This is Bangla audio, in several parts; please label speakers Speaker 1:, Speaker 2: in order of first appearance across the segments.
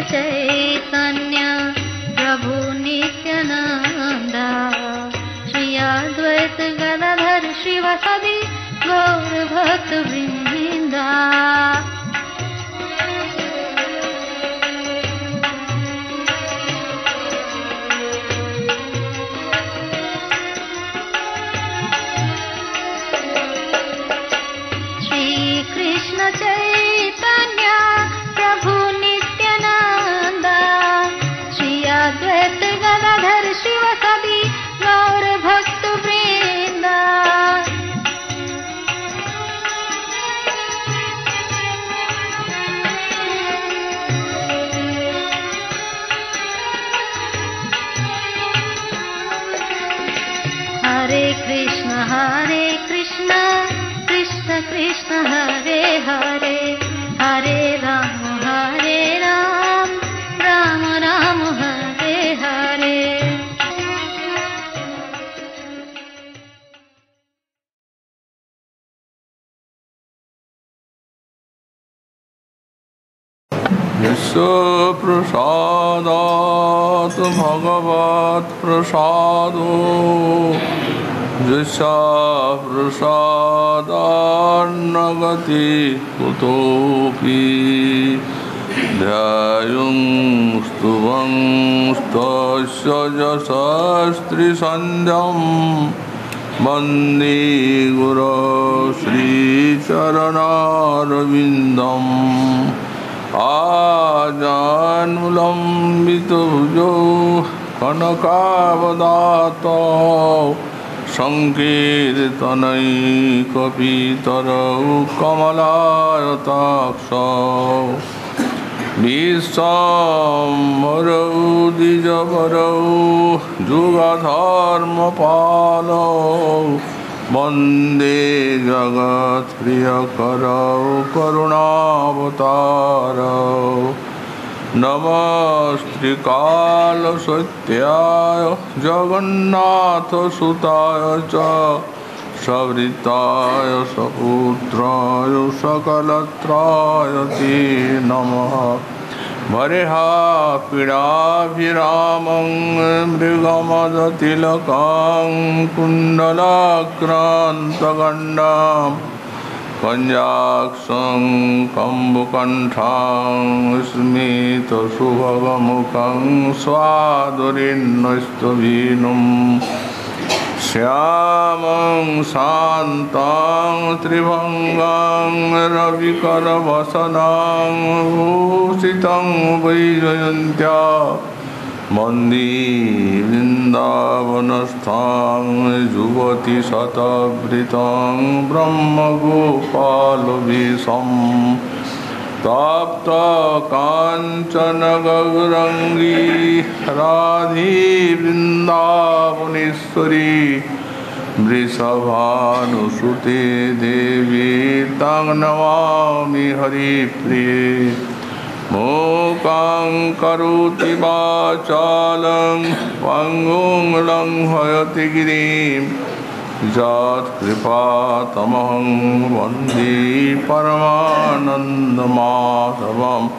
Speaker 1: चैतन्य प्रभु नित्यानंद श्री अद्वैत गदाधर शिवासादि गौर भक्त वृंदा। कृष्ण चैतन्य प्रभु नित्यानंद श्री अद्वैत गदाधर शिवासादि गौर भक्त वृंदा। हरे कृष्ण कृष्ण कृष्ण हरे हरे हरे राम राम राम हरे हरे।
Speaker 2: विश्व प्रसादात् भगवत् प्रसादो यस्या प्रसादान्न गति कुतोऽपि ध्यायुं स्तुवं तस्य यशस्त्रिसन्ध्यं वन्दे गुरो श्रीचरणारविन्दम्। आजान्मुलम्बितभुजौ कनकावदातौ संकीर्तनैकपितरौ कमलायताक्षौ विश्वाम्बरौ द्विजवरौ जुगधर्मपालौ वन्दे जगत्प्रियकरौ करुणावतारौ। नमस्त्रिकालसत्याय जगन्नाथसुताय च सवृताय सपुत्राय सकलत्राय ते नमः। वरेहापीडाभिरामं मृगमदतिलकं कुण्डलाक्रान्तगण्डां कञ्जाक्षं कम्बुकण्ठां स्मितसुभगमुखं स्वादुरीन्नस्तवीनुं श्यामं शान्तं त्रिभङ्गं रविकरवसनं भूषितं वैजयन्त्या वन्दे वृन्दावनस्थां युवतिशतवृतं ब्रह्मगोपालवेशं तप्तकाञ्चन गौराङ्गी राधे वृन्दावनेश्वरी वृषभानुसुते देवी तं नमामि हरिप्रिये। मूकां करोति वाचालं पङ्गुं लङ्घयति गिरिं यत्कृपातमहं वन्दे परमानन्दमाधवम्।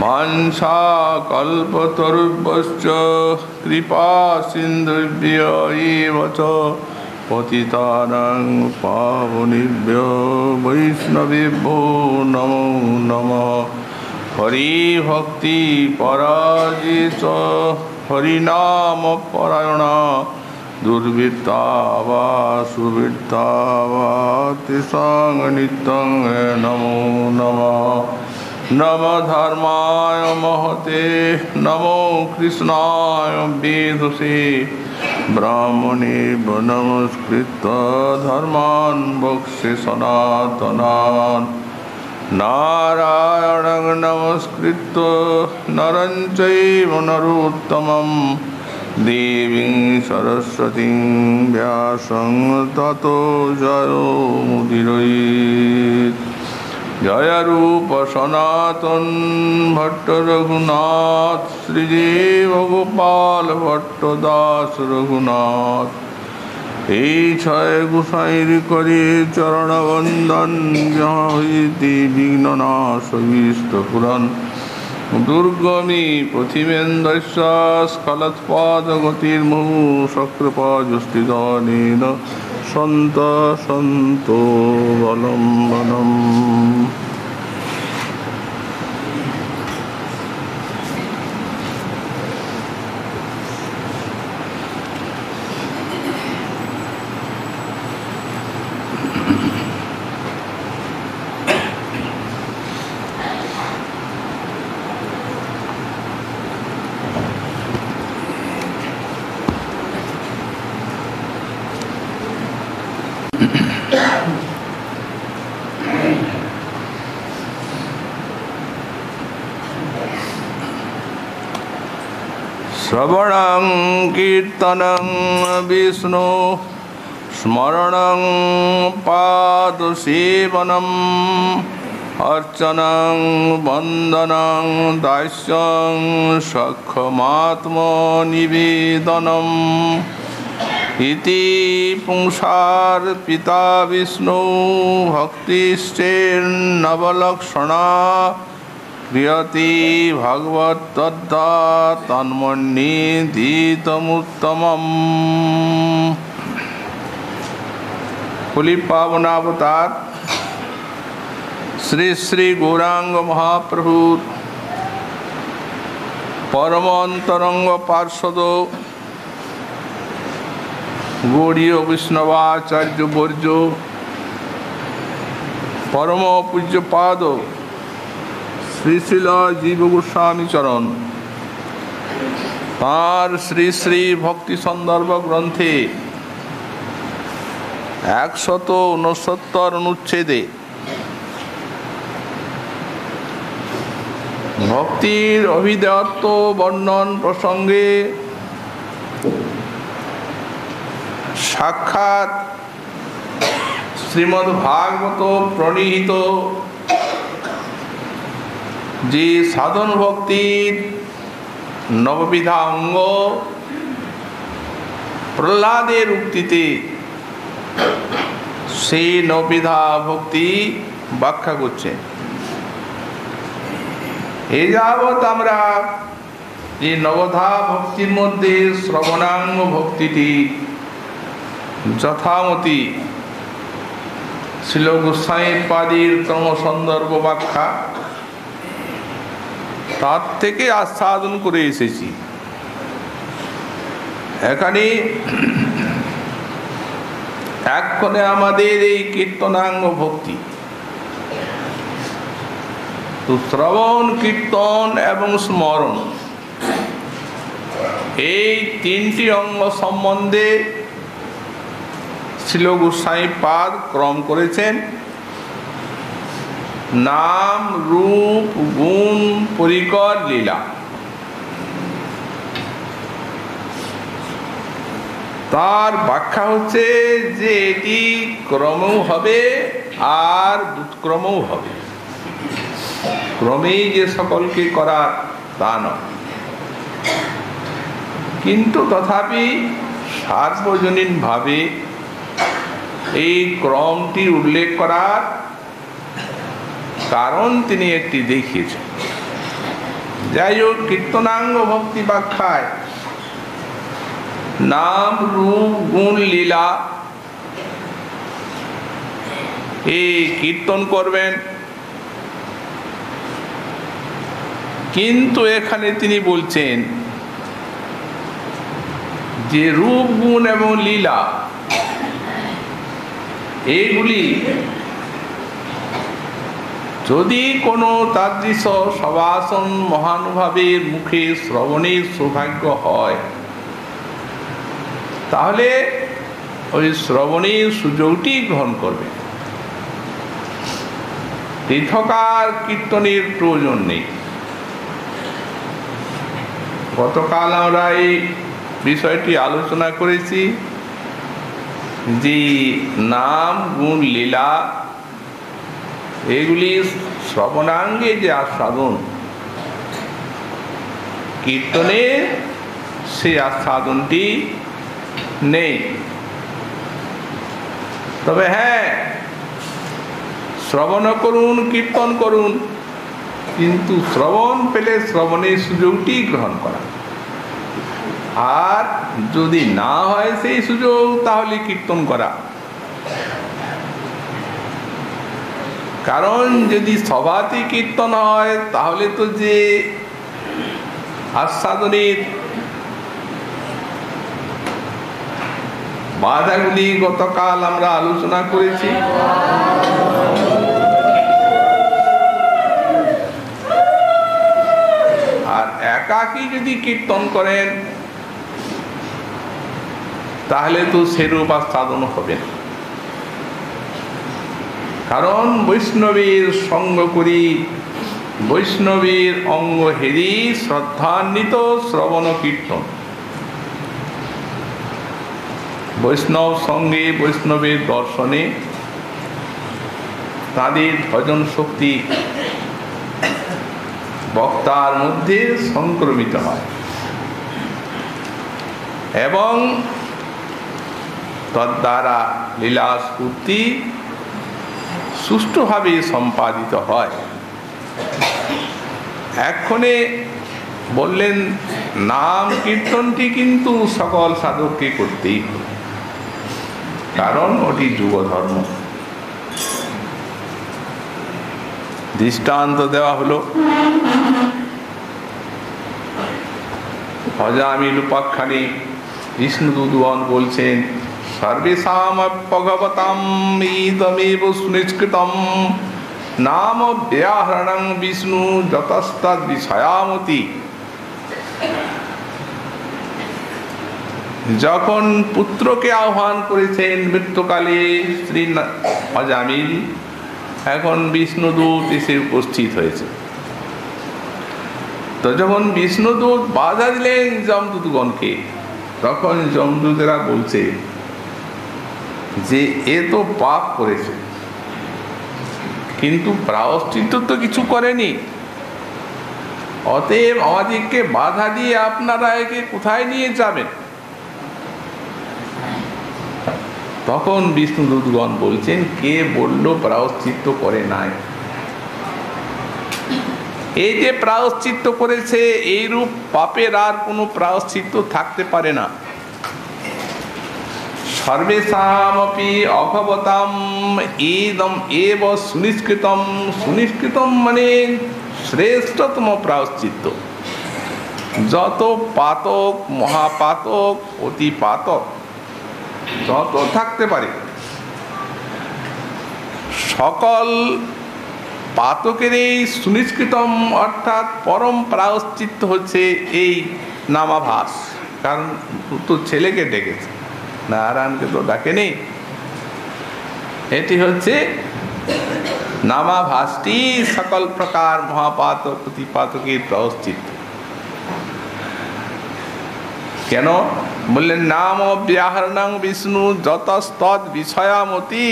Speaker 2: वाञ्छाकल्पतरुभ्यश्च कृपासिन्धुभ्य एव च पतितानां पावनेभ्यो वैष्णवेभ्यो नमो नमः। हरिभक्तिपराजित हरिनामपरायणा दुर्वृत्ता वा सुवृत्ता वा तेषां नित्यं नमो नमः। नमः धर्माय महते नमो कृष्णाय वेधसे ब्राह्मणे नमस्कृत्य धर्मान् वक्ष्ये सनातनान् नारायणं नमस्कृत्य नरं चैव नरोत्तमं देवीं सरस्वतीं व्यासं ततो जयो मुदीरयेत्। जय रूप सनातन भट्ट रघुनाथ श्रीजीव गोपाल भट्ट दास रघुनाथ এই ছয় গোসাইর করে চরণ বন্দন, যাহা হইতে বিঘ্ন নাশ বিষ্ট পুরাণ। দুর্গমী প্রতিমেন্দ্রস্য স্খলৎপাদ গতির্মুহু সকৃপা জুষ্টিদানেন সন্ত সন্ত বলম্বনম। শ্রবণং কীর্তনং বিষ্ণু স্মরণং পাদসেবনম অর্চনং বন্দনং দাস্যং সক্ষমাত্মনিবেদনম ইতি পুংসার পিতা বিষ্ণু ভক্তিশ্চেন্নবলক্ষণা ক্রিয়তি ভগবত তদ্ধা তন্মন্যেধিতমুত্তমম। কলি পাবনাবতার শ্রী শ্রী গৌরাঙ্গ মহাপ্রভুর পরম অন্তরঙ্গ পার্ষদ গৌড়ীয় বৈষ্ণবাচার্য বর্য পরম পূজ্যপাদ শ্রী শ্রীল জীব গোস্বামী চরণ তাঁর শ্রী শ্রী ভক্তি সন্দর্ভ গ্রন্থে 169 অনুচ্ছেদে ভক্তির অভিদেয়ত্ব বর্ণন প্রসঙ্গে সাক্ষাৎ শ্রীমদ্ ভাগবত প্রণীত যে সাধন ভক্তির নববিধা অঙ্গ প্রহ্লাদের উক্তিতে সেই নববিধা ভক্তি ব্যাখ্যা করছে। এই যাবৎ আমরা এই নবধা ভক্তির মধ্যে শ্রবণাঙ্গ ভক্তিটি যথামতি শ্রীল গোস্বামীপাদির ক্রম সন্দর্ভ ব্যাখ্যা তার থেকে আস্বাদন করে এসেছি। এখানে এক্ষণে আমাদের এই কীর্তনাঙ্গ ভক্তি তো শ্রবণ কীর্তন এবং স্মরণ এই তিনটি অঙ্গ সম্বন্ধে শ্রীল গোস্বামীপাদ ক্রম করেছেন। নাম রূপ গুণ পরিকর লীলা। তার ব্যাখ্যা হচ্ছে যে এটি ক্রমেও হবে আর দুৎক্রমেও হবে, ক্রমেই যে সকলকে করার তা নয়, কিন্তু তথাপি সার্বজনীন ভাবে এই ক্রমটি উল্লেখ করার কারণ তিনি একটি দেখিয়েছেন। যাই হোক, কীর্তনাঙ্গ ভক্তি ব্যাখ্যায় নাম রূপ গুণ লীলা এই কীর্তন করবেন, কিন্তু এখানে তিনি বলছেন যে রূপ গুণ এবং লীলা এইগুলি যদি কোনো তাদৃশ সবাসন মহানুভাবের মুখে শ্রবণের সৌভাগ্য হয়, তাহলে ওই শ্রবণের সুযোগটি গ্রহণ করবে। পৃথকার কীর্তনের প্রয়োজন নেই। গতকাল আমরা এই বিষয়টি আলোচনা করেছি যে নাম গুণ লীলা এগুলি শ্রবণাঙ্গে যে আস্বাদন, কীর্তনে সেই আস্বাদনটি নেই। তবে হ্যাঁ, শ্রবণ করুন, কীর্তন করুন, কিন্তু শ্রবণ পেলে শ্রবণের সুযোগটি গ্রহণ করা। আর যদি না হয় সেই সুযোগ, তাহলে কীর্তন করা। কারণ যদি সভাতে কীর্তন হয়, তাহলে তো যে আস্বাদনের বাধাগুলি গতকাল আমরা আলোচনা করেছি, আর একাকী যদি কীর্তন করেন তাহলে তো সেরূপ আস্বাদন হবে না। কারণ বৈষ্ণবের সঙ্গ করি, বৈষ্ণবের অঙ্গ হেরি, শ্রদ্ধান্বিত শ্রবণ কীর্তন। বৈষ্ণব সঙ্গে, বৈষ্ণবের দর্শনে তাদের ভজন শক্তি বক্তার মধ্যে সংক্রমিত হয় এবং তদ্বারা লীলা স্ফূর্তি সুষ্ঠুভাবে সম্পাদিত হয়। এক্ষণে বললেন নাম কীর্তনটি কিন্তু সকল সাধককে করতেই হবে, কারণ ওটি যুগ ধর্ম। দৃষ্টান্ত দেওয়া হলো, অজামিল উপাখ্যানে বিষ্ণুদূতগণ বলছেন, সর্বেষাম ভগবতাম ইদমেব সুনিষ্কৃতম নাম ব্যাহরণং বিষ্ণু যতস্তদ বিষয়ামতি। যখন পুত্রকে আহ্বান করেছেন মৃত্যুকালে শ্রী অজামিল, এখন বিষ্ণুদূত এসে উপস্থিত হয়েছে। তো যখন বিষ্ণুদূত বাধা দিলেন যমদূতগণকে, তখন যমদূতেরা বলছে যে এ তো পাপ করেছে, কিন্তু প্রায়শ্চিত্ত তো কিছু করেনি, অতএব আমাদেরকে বাধা দিয়ে আপনারা একে কোথায় নিয়ে যাবেন? তখন বিষ্ণুদূতগণ বলছেন, কে বলল প্রায়শ্চিত্ত করে নাই? এই যে প্রায়শ্চিত্ত করেছে, এইরূপ পাপের আর কোনো প্রায়শ্চিত্ত থাকতে পারে না। সর্বেষামপি অভবতাম ইদম এব সুনিষ্কৃতম। সুনিষ্কৃতম মানে শ্রেষ্ঠতম প্রায়শ্চিত্ত। যত পাতক, মহাপাতক, অতি পাতক যত থাকতে পারে, সকল পাতকের এই সুনিষ্কৃতম অর্থাৎ পরম প্রায়শ্চিত্ত হচ্ছে এই নামাভাস। কারণ তো ছেলেকে ডেকেছে, নারায়ণকে তো ডাকেনি। এটি হচ্ছে নামাভাসটি সকল প্রকার মহাপাতক, প্রতিপাতকের প্রায়শ্চিত্ত। কেন বললেন? নাম ব্যাহরণং বিষ্ণু যতস্তদ বিষয়ামতি।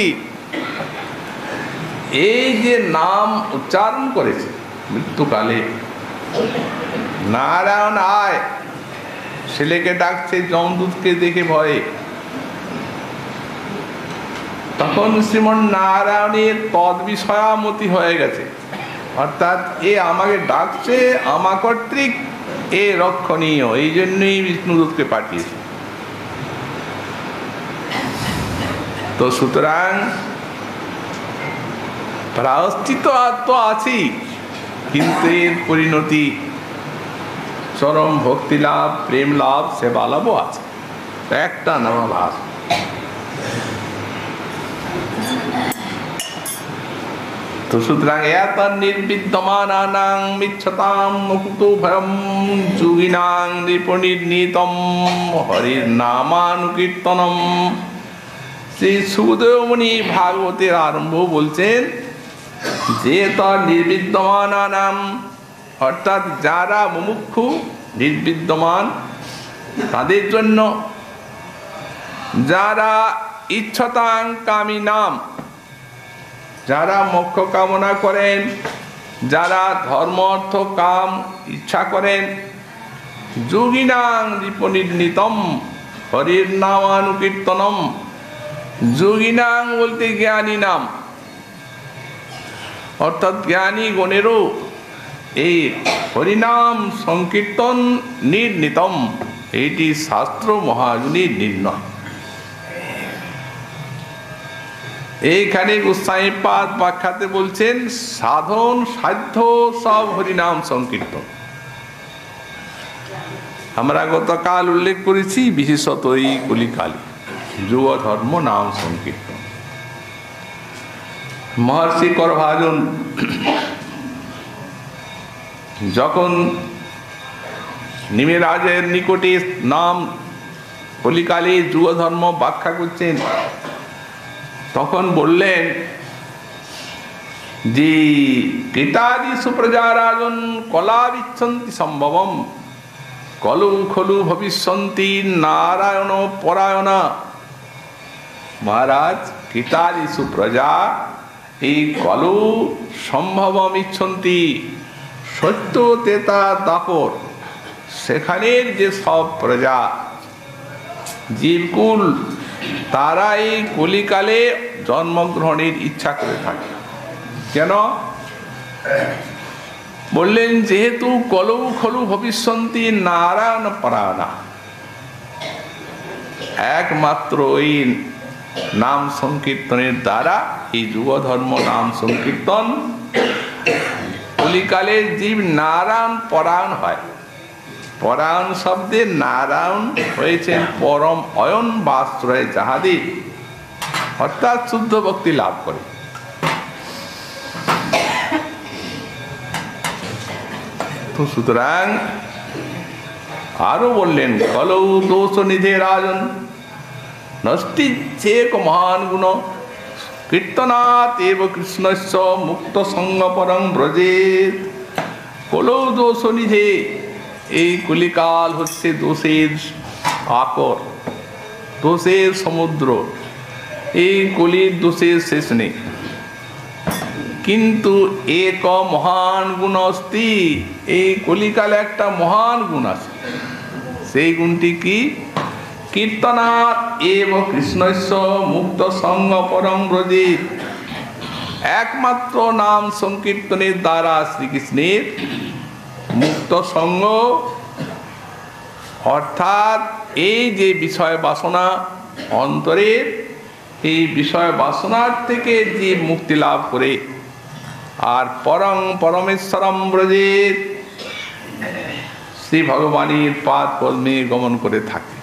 Speaker 2: এই যে নাম উচ্চারণ করেছে মৃত্যুকালে, নারায়ণ আয়, ছেলেকে ডাকছে যমদূতকে দেখে ভয়ে, তখন শ্রীমন নারায়ণের তদ বিষয়ামতি হয়ে গেছে, অর্থাৎ এ আমাকে ডাকছে, আমা কর্তৃক এ রক্ষণীয়, এই জন্যই বিষ্ণুদূতকে পাঠিয়েছে। তো সুতরাং প্রায়শ্চিত্ত তো আছেই, কিন্তু এর পরিণতি চরম ভক্তি লাভ, প্রেম লাভ, সেবা লাভও আছে। একটা নামাভাস। তো সুতরাং এত নির্বিদ্যমানানাং মিচ্ছতাম মুক্তো ভয়ম যোগিনাং নৃপনির্ণীতম হরির নামানুকীর্তনম। শ্রী সুখদেব মুনি ভাগবতের আরম্ভ বলছেন যে তার নির্বিদ্যমানানাম অর্থাৎ যারা মুমুক্ষু, নির্বিদ্যমান, তাদের জন্য, যারা ইচ্ছতাং কামী নাম, যারা মোক্ষ কামনা করেন, যারা ধর্ম অর্থ কাম ইচ্ছা করেন, যোগিনাং নৃপনির্ণীতম হরির নামানুকীর্তনম, যোগিনাং বলতে জ্ঞানী নাম, অর্থাৎ জ্ঞানী গণেরও এই হরিনাম সংকীর্তন নির্ণীতম, এটি শাস্ত্র মহাজনীর নির্ণয়। এইখানে গোস্বামীপাদ ব্যাখ্যাতে বলছেন সাধন সাধ্য সব হরিনাম সংকীর্তন। আমরা গতকাল উল্লেখ করেছি বিশেষত এই কলিকালে যুগ ধর্ম নাম সংকীর্তন। মহর্ষি করভাজন যখন নিমিরাজের নিকটে নাম কলিকালে যুগ ধর্ম ব্যাখ্যা করছেন, তখন বললেন যে কীটাদি সুপ্রজা রাজন কলা বিচ্ছন্তি সম্ভবম কলু খলু ভবিষ্যন্তি নারায়ণ পরায়ণা। মহারাজ, কীটাদি সুপ্রজা এই কলু সম্ভবম ইচ্ছন্তি, সত্য তেতা দাপর, সেখানের যে সব প্রজা জীবকুল তারা এই কলিকালে জন্মগ্রহণের ইচ্ছা করে থাকে। কেন বললেন? যেহেতু কলু খলু ভবিষ্যন্তি নারায়ণ পরায়ণা, একমাত্র এই নাম সংকীর্তনের দ্বারা, এই যুগ ধর্ম নাম সংকীর্তন কলিকালে জীব নারায়ণ পরায়ণ হয়। পরায়ণ শব্দে নারায়ণ হয়েছেন পরম অয়ন বা আশ্রয় যাহাদের, অর্থাৎ শুদ্ধ ভক্তি লাভ করে। তো সুতরাং আরো বললেন কলৌ দোষ নিধে রাজন নস্তি চেক মহান গুণ কীর্তনাৎ এব কৃষ্ণস্য মুক্ত সঙ্গ পরং ব্রজেত। কলৌ দোষ নিধে, এই কলিকাল হচ্ছে দোষের আকর, দোষের সমুদ্র। এই কলির দোষের শেষ নেই, কিন্তু এক মহান গুণ অস্তি, এই কলিকালে একটা মহান গুণ আছে। সেই গুণটি কি? কীর্তনাৎ এব কৃষ্ণস্য মুক্ত সঙ্গ পরম ব্রজেত। একমাত্র নাম সংকীর্তনের দ্বারা শ্রীকৃষ্ণের মুক্ত সঙ্গ, অর্থাৎ এই যে বিষয় বাসনা অন্তরের, এই বিষয় বাসনার থেকে যে মুক্তি লাভ করে আর পরং পরমেশ্বরম ব্রজেত, শ্রী ভগবানের পাদ পদ্মে গমন করে থাকে।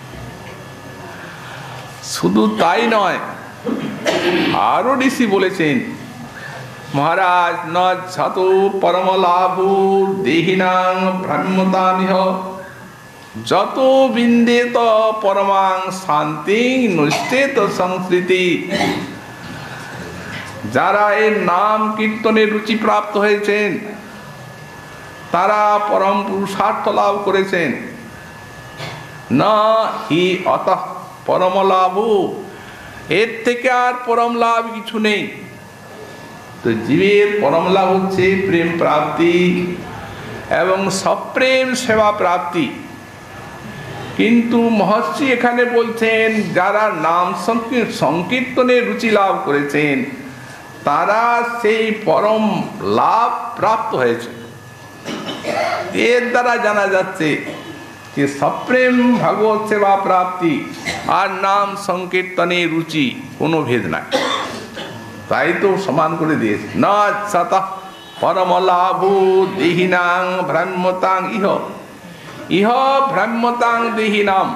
Speaker 2: শুধু তাই নয়, আরো ঋষি বলেছেন মহারাজ ন ছাত পরম লাভ দেহিনাং ভ্রাম্যতামিহ যত বিন্দেত পরমাং শান্তি নষ্টেত সংস্কৃতি। যারা এর নাম কীর্তনের রুচি প্রাপ্ত হয়েছেন তারা পরম পুরুষার্থ লাভ করেছেন। না হি অত পরম লাভ, এর থেকে আর পরম লাভ কিছু নেই। তো জীবের পরম লাভ হচ্ছে প্রেম প্রাপ্তি এবং সপ্রেম সেবা প্রাপ্তি। কিন্তু মহর্ষি এখানে বলছেন যারা নাম সংকীর্তনের রুচি লাভ করেছেন তারা সেই পরম লাভ প্রাপ্ত হয়েছে। এর দ্বারা জানা যাচ্ছে যে সপ্রেম ভগবত সেবা প্রাপ্তি আর নাম সংকীর্তনের রুচি কোনো ভেদ নাই, তাই তো সমান করে দিয়েছে। না সত পরম লাভ দেহিনাং ভ্রাম্যতাং ইহ ইহ ভ্রাম্যতাং দেহিনাম।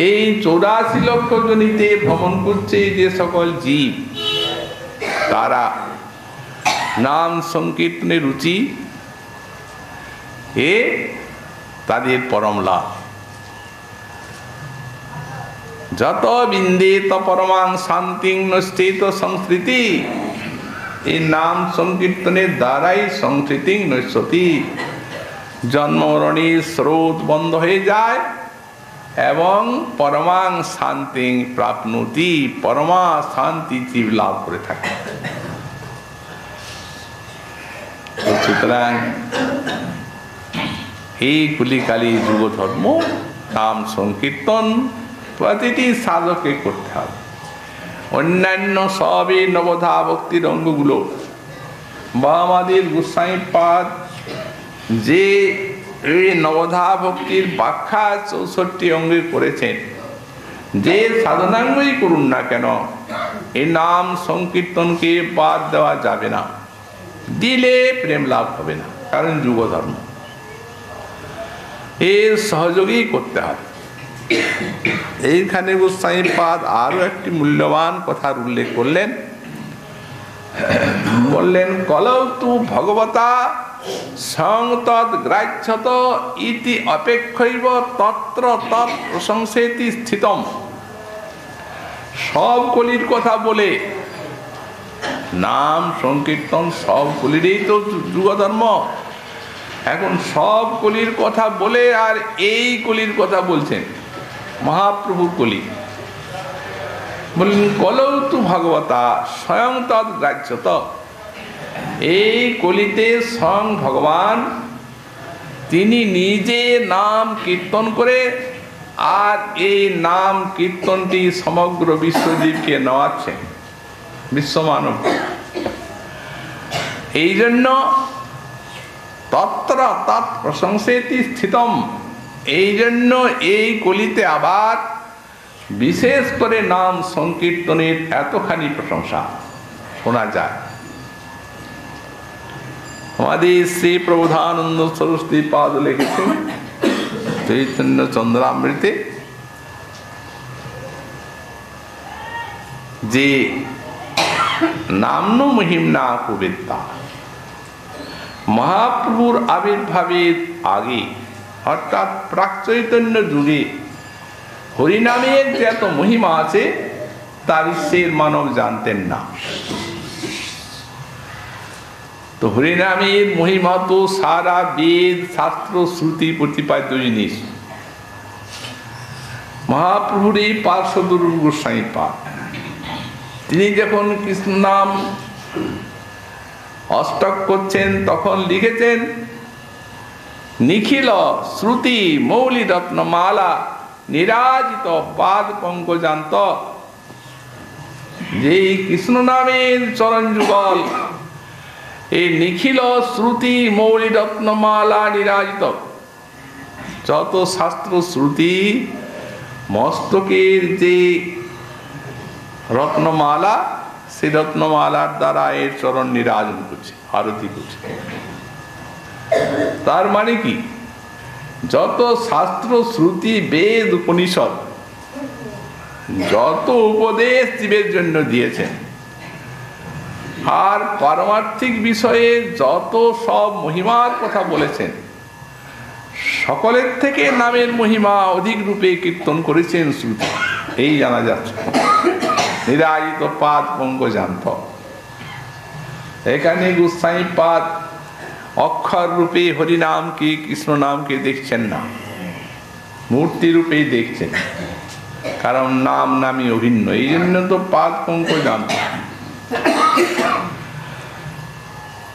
Speaker 2: এই 84 লক্ষ জনিতে ভ্রমণ করছে যে সকল জীব, তারা নাম সংকীর্তনের রুচি এ তাদের পরম লাভ। যত বিন্দেত পরমাং শান্তিং নষ্টেত সংস্কৃতি, এই নাম সংকীর্তনের দ্বারাই সংস্কৃতিং নশ্যতি, জন্মমরণের স্রোত বন্ধ হয়ে যায় এবং পরমাং শান্তিং প্রাপ্নুতি, পরমা শান্তি জীব লাভ করে থাকে। সুতরাং এই কলিকালী যুগ ধর্ম নাম সংকীর্তন প্রতিটি সাধককে করতে হবে। অন্যান্য সবই নবধা ভক্তির অঙ্গগুলো বা আমাদের গোস্বামীপাদ যে এই নবধা ভক্তির ব্যাখ্যা 64 অঙ্গে করেছেন, যে সাধনাঙ্গই করুন না কেন এই নাম সংকীর্তনকে বাদ দেওয়া যাবে না, দিলে প্রেম লাভ হবে না, কারণ যুগ ধর্ম এর সহযোগী করতে হবে। এইখানে গোস্বামীপাদ আরো একটি মূল্যবান কথার উল্লেখ করলেন, বললেন কলৌ তু ভগবতা সংতদ গ্রাহ্যত ইতি অপেক্ষৈব তত্র তৎ প্রশংসেতি স্থিতম। সব কলির কথা বলে, নাম সংকীর্তন সব কলিরই তো যুগধর্ম, এখন সব কলির কথা বলে আর এই কলির কথা বলছেন, মহাপ্রভুর কলি। বললেন কলৌ তু ভগবতা স্বয়ং তৎ গ্রাহ্যত, এই কলিতে স্বয়ং ভগবান তিনি নিজে নাম কীর্তন করে আর এই নাম কীর্তনটি সমগ্র বিশ্বজীবকে নেওয়াচ্ছেন, বিশ্বমানব। এই জন্য তত্র তৎ প্রশংসেতি স্থিতম, এই জন্য এই কলিতে আবার বিশেষ করে নাম সংকীর্তনের এতখানি প্রশংসা শোনা যায়। আমাদের শ্রী প্রবোধানন্দ সরস্বতী পাদ লিখেছেন চৈতন্য চন্দ্রামৃতে যে নামনো মহিমনা কুবেত্তা, মহাপ্রভুর আবির্ভাবের আগে অর্থাৎ প্রাক চৈতন্য যুগে হরিনামের যে এত মহিমা আছে তা বিশ্বের মানব জানতেন না। তো হরিনামের মহিমা তো সারা বেদ শাস্ত্র শ্রুতি প্রতিপাদ্য জিনিস। মহাপ্রভুর এই পার্শ্বদুর গোস্বামীপাদ তিনি যখন কৃষ্ণ নাম অষ্টক করছেন তখন লিখেছেন নিখিল শ্রুতি মৌলি রত্নমালা নিরাজিত পাদ পঙ্কজান্ত, যে কৃষ্ণ নামের চরণ যুগল এই নিখিল শ্রুতি মৌলি রত্নমালা নিরাজিত, যত শাস্ত্র শ্রুতি মস্তকের যে রত্নমালা, সেই রত্নমালার দ্বারা এর চরণ নিরাজন করছে, আরতি করছে। তার মানে কি, যত শাস্ত্র শ্রুতি বেদ উপনিষদ যত উপদেশ জীবের জন্য দিয়েছেন আর পারমার্থিক বিষয়ে যত সব মহিমার কথা বলেছেন, সকলের থেকে নামের মহিমা অধিক রূপে কীর্তন করেছেন শ্রুতি, এই জানা যাচ্ছে। নিরাজিত পাদ পঙ্কজান্ত, এখানে গোস্বামীপাদ অক্ষর রূপে হরিনামকে কৃষ্ণ নামকে দেখছেন না, মূর্তি রূপেই দেখছেন, কারণ নাম নামই অভিন্ন, এই জন্য তো পাদ পঙ্কজান্ত।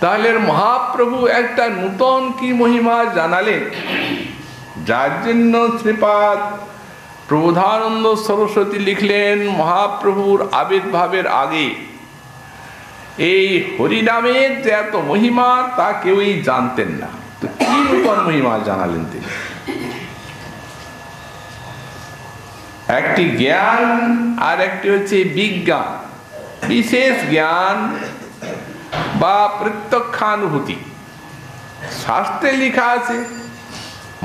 Speaker 2: তাহলে মহাপ্রভু একটা নূতন কি মহিমা জানালেন, যার জন্য শ্রীপাদ প্রবোধানন্দ সরস্বতী লিখলেন মহাপ্রভুর আবির্ভাবের আগে এই হরিনামের যে এত মহিমা তা কেউই জানতেন না। তো কি নূতন মহিমা জানালেন তিনি? একটি জ্ঞান আর একটি হচ্ছে বিজ্ঞান, বিশেষ জ্ঞান বা প্রত্যক্ষানুভূতি। শাস্ত্রে লেখা আছে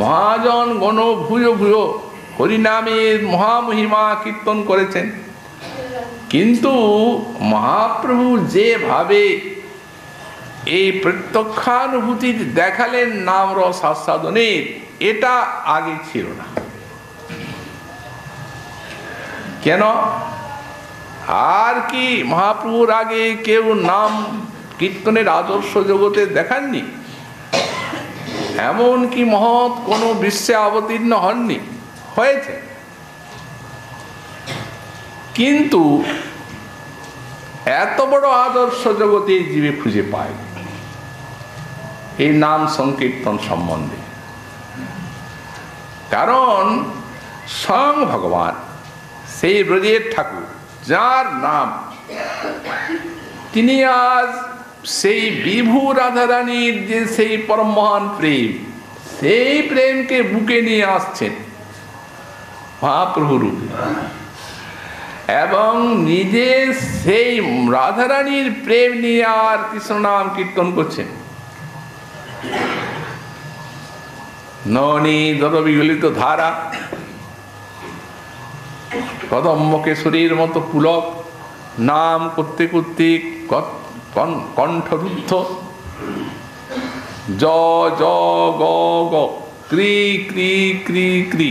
Speaker 2: মহাজন গণ ভূয় ভূয় হরিনামের মহামহিমা কীর্তন করেছেন, কিন্তু মহাপ্রভু যেভাবে এই প্রত্যক্ষানুভূতি দেখালেন নাম রস আস্বাদনের, এটা আগে ছিল না। কেন? আর কি মহাপ্রভুর আগে কেউ নাম কীর্তনের আদর্শ জগতে দেখাননি? এমন কি মহৎ কোনো বিশ্বে অবতীর্ণ হননি? হয়েছে, কিন্তু এত বড় আদর্শ জগতে জীবে খুঁজে পায় এই নাম সংকীর্তন সম্বন্ধে। কারণ স্বয়ং ভগবান সেই ব্রজের ঠাকুর যার নাম, তিনি আজ সেই বিভু রাধারানীর যে সেই পরম মহান প্রেম, সেই প্রেমকে বুকে নিয়ে আসছেন মহাপ্রভু রূপে, এবং নিজে সেই রাধারানীর প্রেম নিয়ে আর কৃষ্ণ নাম কীর্তন করছেন। ননী দরবিগলিত ধারা, কদম্ব কেশরীর মতো পুলক নাম করতে করতে কণ্ঠরুদ্ধ, জ জ গ গ ক্রি ক্রি ক্রি ক্রি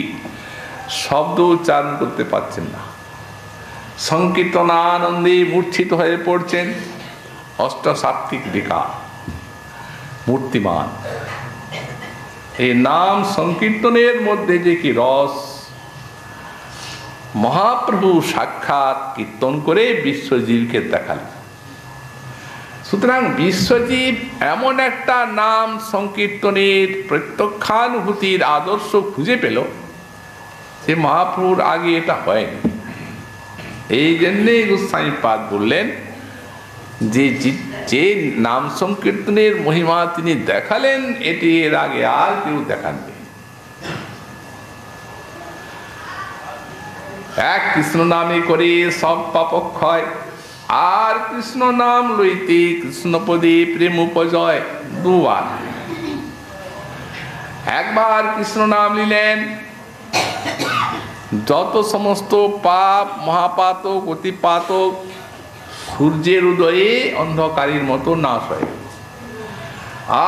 Speaker 2: শব্দ উচ্চারণ করতে পারছেন না, সংকীর্তনানন্দে মূর্ছিত হয়ে পড়ছেন। অষ্টসাত্ত্বিক বিকার মূর্তিমান। এই নাম সংকীর্তনের মধ্যে যে কি রস, মহাপ্রভু সাক্ষাৎ কীর্তন করে বিশ্বজীবকে দেখালেন। সুতরাং বিশ্বজীব এমন একটা নাম সংকীর্তনের প্রত্যক্ষানুভূতির আদর্শ খুঁজে পেল, সে মহাপ্রভুর আগে এটা হয়নি। এই জন্যেই গোস্বামীপাদ বললেন যে যে নাম সংকীর্তনের মহিমা তিনি দেখালেন, এটি এর আগে আর কেউ দেখাননি। এক কৃষ্ণ নামে করে সব পাপক্ষয়, আর কৃষ্ণ নাম লইতে কৃষ্ণপদে প্রেম উপজয়। দুবার, একবার কৃষ্ণ নাম নিলেন, যত সমস্ত পাপ মহাপাতক অতিপাতক সূর্যের উদয়ে অন্ধকারের মতো নাশ হয়।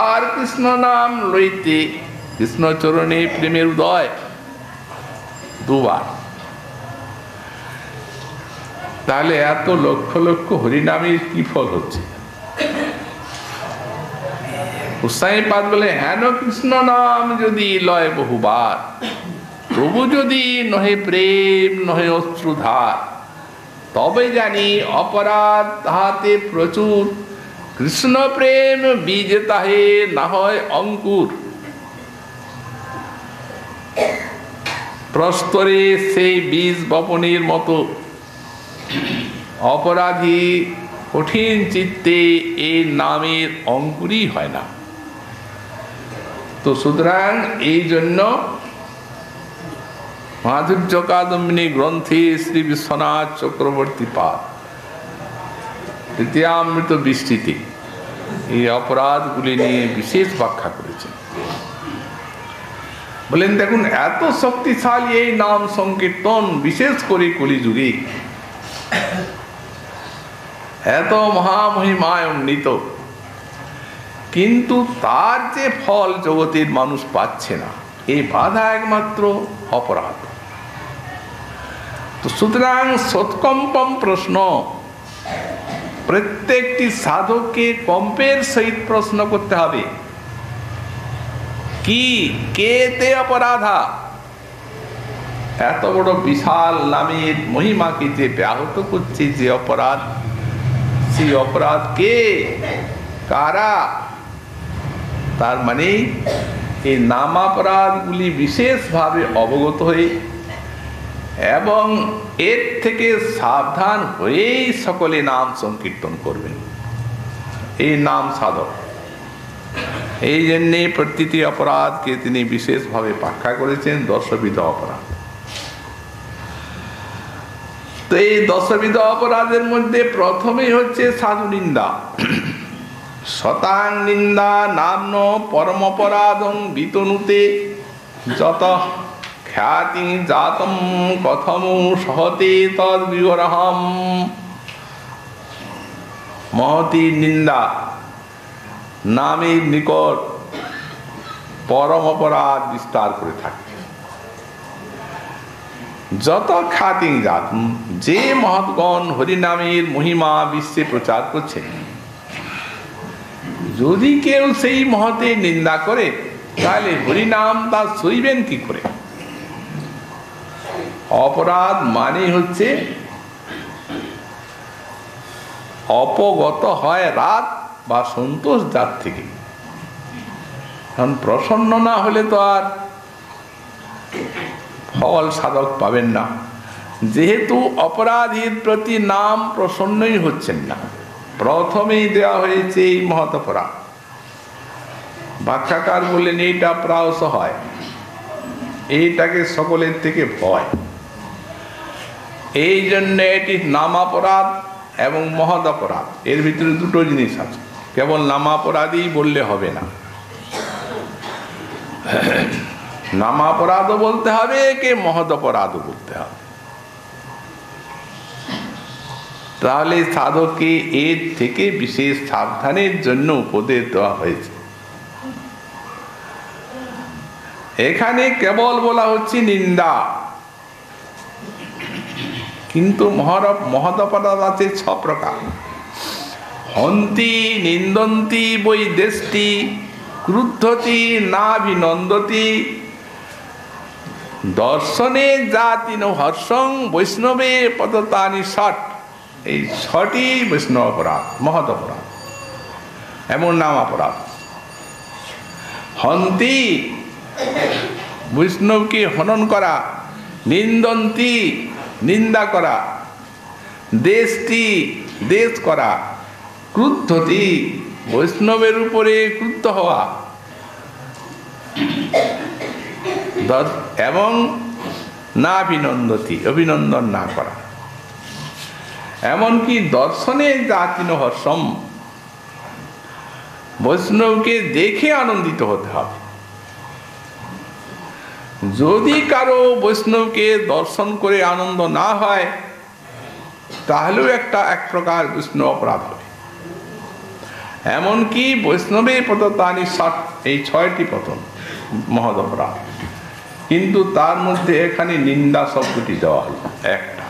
Speaker 2: আর কৃষ্ণ নাম লইতে কৃষ্ণচরণে প্রেমের উদয়। দুবার। তাহলে এত লক্ষ লক্ষ হরিনামের কি ফল হচ্ছে? গোস্বামীপাদ বলে, হেন কৃষ্ণ নাম যদি লয় বহুবার, প্রভু যদি নহে প্রেম নহে অশ্রুধার, তবে জানি অপরাধ তাহাতে প্রচুর, কৃষ্ণ প্রেম বীজ তাহে না হয় অঙ্কুর। প্রস্তরে সেই বীজ বপনের মতো অপরাধী কঠিন চিত্তে এই নামের অঙ্কুরই হয় না। তো সুতরাং এই জন্য মাধুর্য কাদম্বিনী গ্রন্থে শ্রী বিশ্বনাথ চক্রবর্তী পাদ তৃতীয়ামৃত বিস্তৃতি এই অপরাধগুলি নিয়ে বিশেষ ব্যাখ্যা করেছেন। বলেন, দেখুন এত শক্তিশালী এই নাম সংকীর্তন, বিশেষ করে কলিযুগে এত মহামহিমায় উন্নীত, কিন্তু তার যে ফল জগতের মানুষ পাচ্ছে না, এই বাধা একমাত্র অপরাধ। তো সুতরাং সৎকম্পম প্রশ্ন, প্রত্যেকটি সাধককে কম্পের সহিত প্রশ্ন করতে হবে, কি কে তে অপরাধা? এত বড় বিশাল নামের মহিমাকে যে ব্যাহত করছে যে অপরাধ, সেই অপরাধ কে, কারা? তার মানে এই নামাপরাধগুলি বিশেষভাবে অবগত হয়ে এবং এর থেকে সাবধান হয়েই সকলে নাম সংকীর্তন করবেন। এই নাম সাধক। এই জন্যে প্রতিটি অপরাধকে তিনি বিশেষভাবে ব্যাখ্যা করেছেন দশবিধ অপরাধ। তো এই দশবিধ অপরাধের মধ্যে প্রথমেই হচ্ছে সাধু নিন্দা। শতাং নিন্দা নাম্ন পরম অপরাধং বিতনুতে যত খ্যাতি জাতম কথম সহতে তদ বিবরহম। মহতি নিন্দা নামের নিকট পরম অপরাধ বিস্তার করে থাকে। যত খ্যাতি জাতম, যে মহৎগণ হরিনামের মহিমা বিশ্বে প্রচার করছেন, যদি কেউ সেই মহতের নিন্দা করে, তাহলে হরিনাম তা সইবেন কি করে? অপরাধ মানে হচ্ছে অপগত হয় রাত বা সন্তোষ যার থেকে। কারণ প্রসন্ন না হলে তো আর ফল সাধক পাবেন না। যেহেতু অপরাধীর প্রতি নাম প্রসন্নই হচ্ছেন না, প্রথমেই দেওয়া হয়েছে এই মহৎ অপরাধ। ব্যাখ্যাকার বললেন এইটা প্রায়শ হয়, এইটাকে সকলের থেকে ভয়, এই জন্য এটি নামাপরাধ এবং মহৎ অপরাধ, এর ভিতরে দুটো জিনিস আছে। কেবল নামাপরাধই বললে হবে না, নামাপরাধও বলতে হবে, কে মহৎ অপরাধও বলতে হবে। তাহলে সাধককে এর থেকে বিশেষ সাবধানের জন্য উপদেশ দেওয়া হয়েছে। এখানে কেবল বলা হচ্ছে নিন্দা, কিন্তু মহৎ অপরাধ আছে 6 প্রকার। হন্তি নিন্দন্তি বৈদেষ্টি ক্রুদ্ধতি নাভিনন্দতি দর্শনে জাতিন হর্ষং বৈষ্ণবে পদতানি ষট। এই 6টি বৈষ্ণব অপরাধ, মহৎ অপরাধ, এমন নাম অপরাধ। হন্তি বৈষ্ণবকে হনন করা, নিন্দন্তি নিন্দা করা, দেশটি দেশ করা, ক্রুদ্ধতি বৈষ্ণবের উপরে ক্রুদ্ধ হওয়া, এবং নাভিনন্দতি অভিনন্দন না করা। এমনকি দর্শনে জাতিন হর্ষম, বৈষ্ণবকে দেখে আনন্দিত হতে হবে। যদি কারো বৈষ্ণবকে দর্শন করে আনন্দ না হয়, তাহলেও এক প্রকার বৈষ্ণব অপরাধ হবে। এমনকি বৈষ্ণবে পততানি ষট, এই 6টি পতন মহৎ অপরাধ। কিন্তু তার মধ্যে এখানে নিন্দা শব্দটি দেওয়া হলো একটা।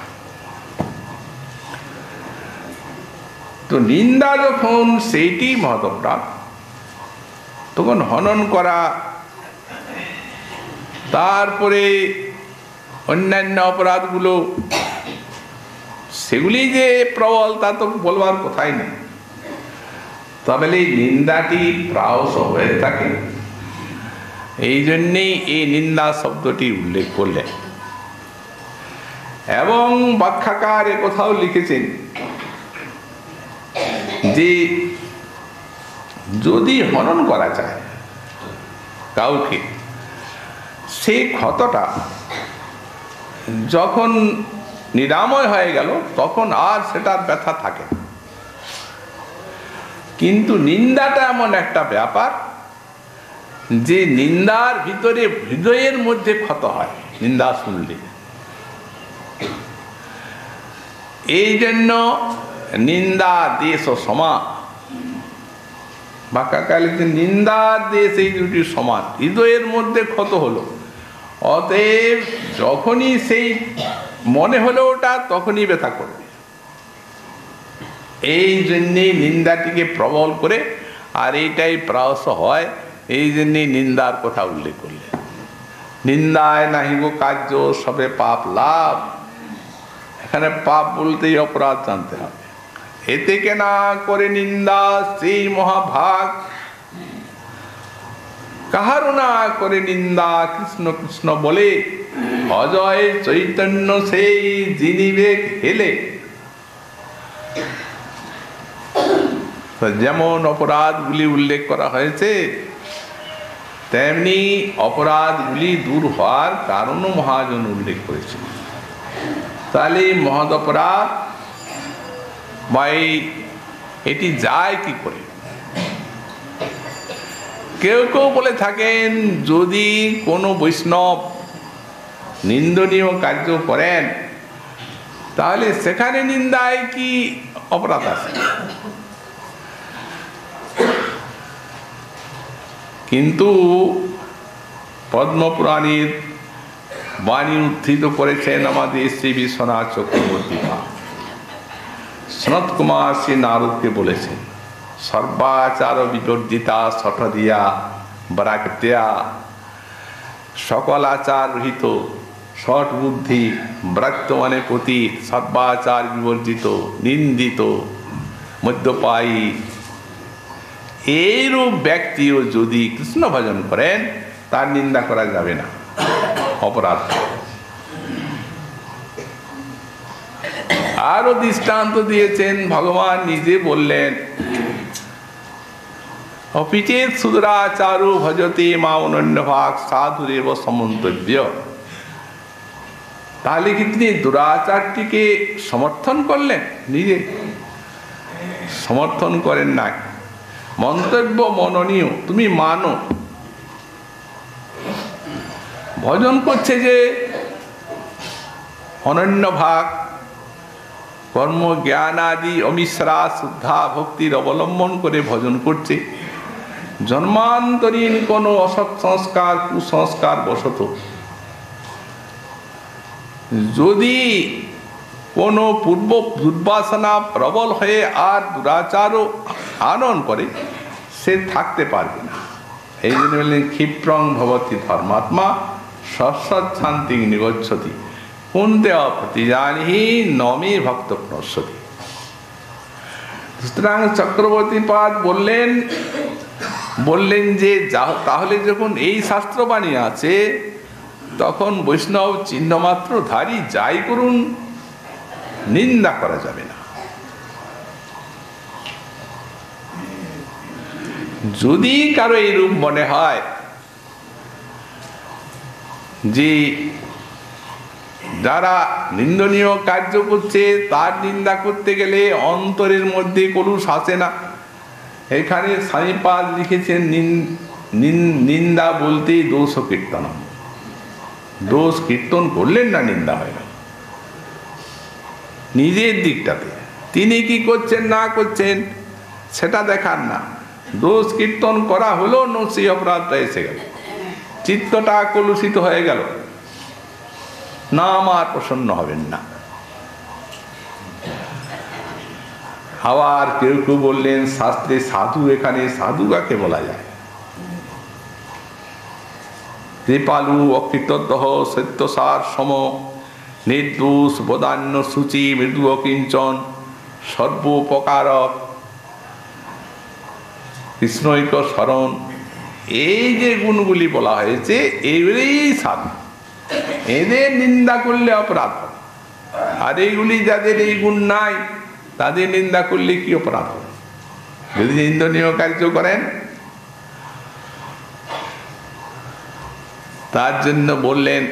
Speaker 2: তো নিন্দা যখন সেইটি মহৎ অপরাধ, তখন হনন করা, তারপরে অন্যান্য অপরাধগুলো, সেগুলি যে প্রবল তা তো বলবার কথাই নেই। তবে এই নিন্দাটি প্রায়শ হয়ে থাকে, এই জন্যেই এই নিন্দা শব্দটি উল্লেখ করলেন। এবং ব্যাখ্যাকার এ কথাও লিখেছেন যে যদি হনন করা যায় কাউকে, সেই ক্ষতটা যখন নিরাময় হয়ে গেল তখন আর সেটার ব্যথা থাকে না। কিন্তু নিন্দাটা এমন একটা ব্যাপার যে নিন্দার ভিতরে হৃদয়ের মধ্যে ক্ষত হয় নিন্দা শুনলে। এই জন্য নিন্দা দেশ ও সমা, বাক্যকালে নিন্দার দেশ এই দুটি সমান, হৃদয়ের মধ্যে ক্ষত হলো। অতএব যখনই সেই মনে হলো ওটা, তখনই ব্যথা করবে। এই জন্যে নিন্দাটিকে প্রবল করে, আর এইটাই প্রায়শ হয়, এই জন্যে নিন্দার কথা উল্লেখ করলেন। নিন্দায় নাহি গো কার্য সবে পাপ লাভ। এখানে পাপ বলতেই অপরাধ জানতে হবে। এতে কে না করে নিন্দা সেই মহাভাগ, কাহারও না করে নিন্দা কৃষ্ণ কৃষ্ণ বলে, অজয় চৈতন্য সেই জিনিবে হেলে। যেমন অপরাধগুলি উল্লেখ করা হয়েছে, তেমনি অপরাধগুলি দূর হওয়ার কারণও মহাজন উল্লেখ করেছে। তাহলে মহৎ অপরাধ বা এটি যায় কি করে? কেউ কেউ বলে থাকেন, যদি কোনো বৈষ্ণব নিন্দনীয় কার্য করেন, তাহলে সেখানে নিন্দায় কি অপরাধ আছে? কিন্তু পদ্মপুরাণের বাণী উদ্ধৃত করেছেন আমাদের শ্রী বিশ্বনাথ চক্রবর্তী। সনত কুমার শ্রী নারদকে বলেছেন, সর্বাচার বিবর্জিতা শঠদিয়া ব্রাক্তিয়া, সকল আচার রহিত শঠ বুদ্ধি, ব্রাক্ত মানে প্রতি, সর্বাচার বিবর্জিত, নিন্দিত, মদ্যপায়ী, এইরূপ ব্যক্তিও যদি কৃষ্ণ ভজন করেন, তার নিন্দা করা যাবে না, অপরাধ। আরো দৃষ্টান্ত দিয়েছেন, ভগবান নিজে বললেন, অপিচেত সুদরাচারু ভজতে মা অনন্য ভাগ সাধুরেব সমন্তব্য। তাহলে কি তিনি দুরাচারটিকে সমর্থন করলেন? নিজে সমর্থন করেন না, মন্তব্য মননীয়, তুমি মানো। ভজন করছে যে অনন্য ভাগ, কর্ম জ্ঞান আদি অমিশ্রা শুদ্ধা ভক্তির অবলম্বন করে ভজন করছে। জন্মান্তরীণ কোনো অসৎ সংস্কার কুসংস্কার বশত যদি কোনো পূর্ব দুর্বাসনা প্রবল হয়ে আর দুরাচারও আনয়ন করে, সে থাকতে পারবে না। এই জন্য বললেন ক্ষিপ্রং ভবতি ধর্মাত্মা সৎসৎ শান্তি নিগচ্ছতি কুন্তে অপ্রতিজানি নমে ভক্ত প্রণশ্যতি। সুতরাং চক্রবর্তী পাদ বললেন যে তাহলে যখন এই শাস্ত্রবাণী আছে, তখন বৈষ্ণব চিহ্নমাত্র ধারী যাই করুন, নিন্দা করা যাবে না। যদি কারো এইরূপ মনে হয় যে যারা নিন্দনীয় কার্য করছে তার নিন্দা করতে গেলে অন্তরের মধ্যে কলুষ আসে না, এখানে স্বামীপাদ লিখেছেন নিন্দা বলতে দোষ কীর্তন। দোষ কীর্তন করলেন না, নিন্দা হয় না। নিজের দিকটাতে তিনি কি করছেন না করছেন সেটা দেখার না, দোষ কীর্তন করা হলো না, সেই অপরাধটা এসে গেল, চিত্তটা কলুষিত হয়ে গেল, না আমার প্রসন্ন হবেন না। আবার কেউ কেউ বললেন শাস্ত্রে সাধু, এখানে সাধু কাকে বলা যায়? কৃপালু অকৃতদ্দহ সত্যসার সম নির্দোষ বদান্য সূচি মৃদু অকিঞ্চন সর্বোপকারক কৃষ্ণৈক স্মরণ, এই যে গুণগুলি বলা হয়েছে এইগুলি সাধু। এদের নিন্দা করলে অপরাধ হবে, আর এইগুলি যাদের এই গুণ নাই তাদের নিন্দা করলে কি অপরাধ হবে? যদি নিন্দনীয় কার্য করেন, তার জন্য বললেন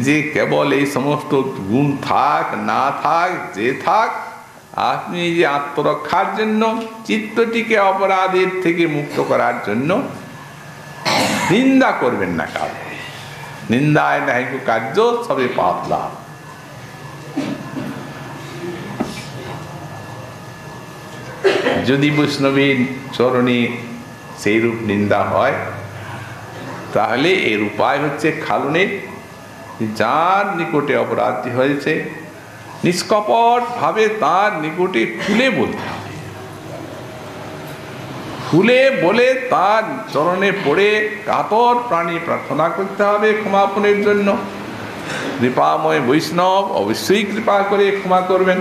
Speaker 2: যে কেবল এই সমস্ত গুণ থাক না থাক, যে থাক, আপনি যে আত্মরক্ষার জন্য চিত্তটিকে অপরাধের থেকে মুক্ত করার জন্য নিন্দা করবেন না। কারণ নিন্দায় নাহি কার্য সবে পাপ লাভ। যদি বৈষ্ণবীর চরণে সেইরূপ নিন্দা হয়, তাহলে এর উপায় হচ্ছে খালনের, যার নিকটে অপরাধটি হয়েছে নিষ্কপট ভাবে তার নিকটে খুলে বলতে হবে। খুলে বলে তার চরণে পড়ে কাতর প্রাণী প্রার্থনা করতে হবে ক্ষমাপণের জন্য। কৃপাময় বৈষ্ণব অবশ্যই কৃপা করে ক্ষমা করবেন,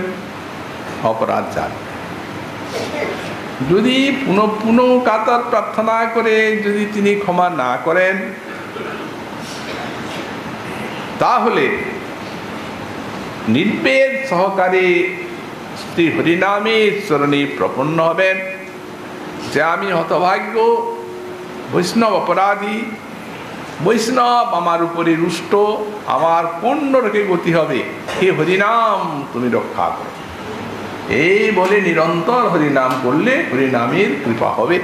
Speaker 2: অপরাধ যাবে। যদি পুনঃ পুনঃ কাতর প্রার্থনা করে যদি তিনি ক্ষমা না করেন, তাহলে নির্বেদ সহকারে শ্রী হরিনামের চরণে প্রপন্ন হবেন যে আমি হতভাগ্য বৈষ্ণব অপরাধী, বৈষ্ণব আমার উপরে রুষ্ট, আমার কোন নরকে গতি হবে, হে হরিনাম তুমি রক্ষা করো। এই বলে নিরন্তর হরিনাম করলে হরিনামের কৃপা হবে,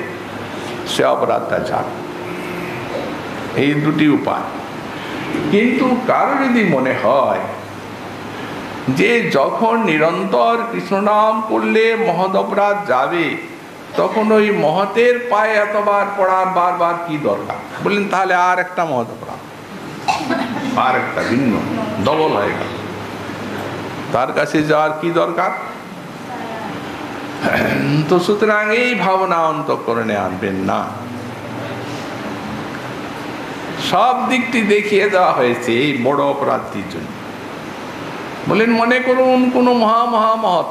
Speaker 2: সে অপরাধটা যাবে। এই দুটি উপায়। কিন্তু কারো যদি মনে হয় যে যখন নিরন্তর কৃষ্ণনাম করলে মহৎ অপরাধ যাবে, তখন ওই মহতের পায়ে এতবার পড়ার বারবার কি দরকার? বললেন তাহলে আর একটা মহৎ অপরাধ, আর একটা ভিন্ন ডবল হয়ে গেল, তার কাছে যাওয়ার কি দরকার? তো সুতরাং এই ভাবনা অন্তঃকরণে আনবেন না। সব দিকটি দেখিয়ে দেওয়া হয়েছে এই বড় অপরাধটির জন্য। বলেন মনে করুন কোন মহৎ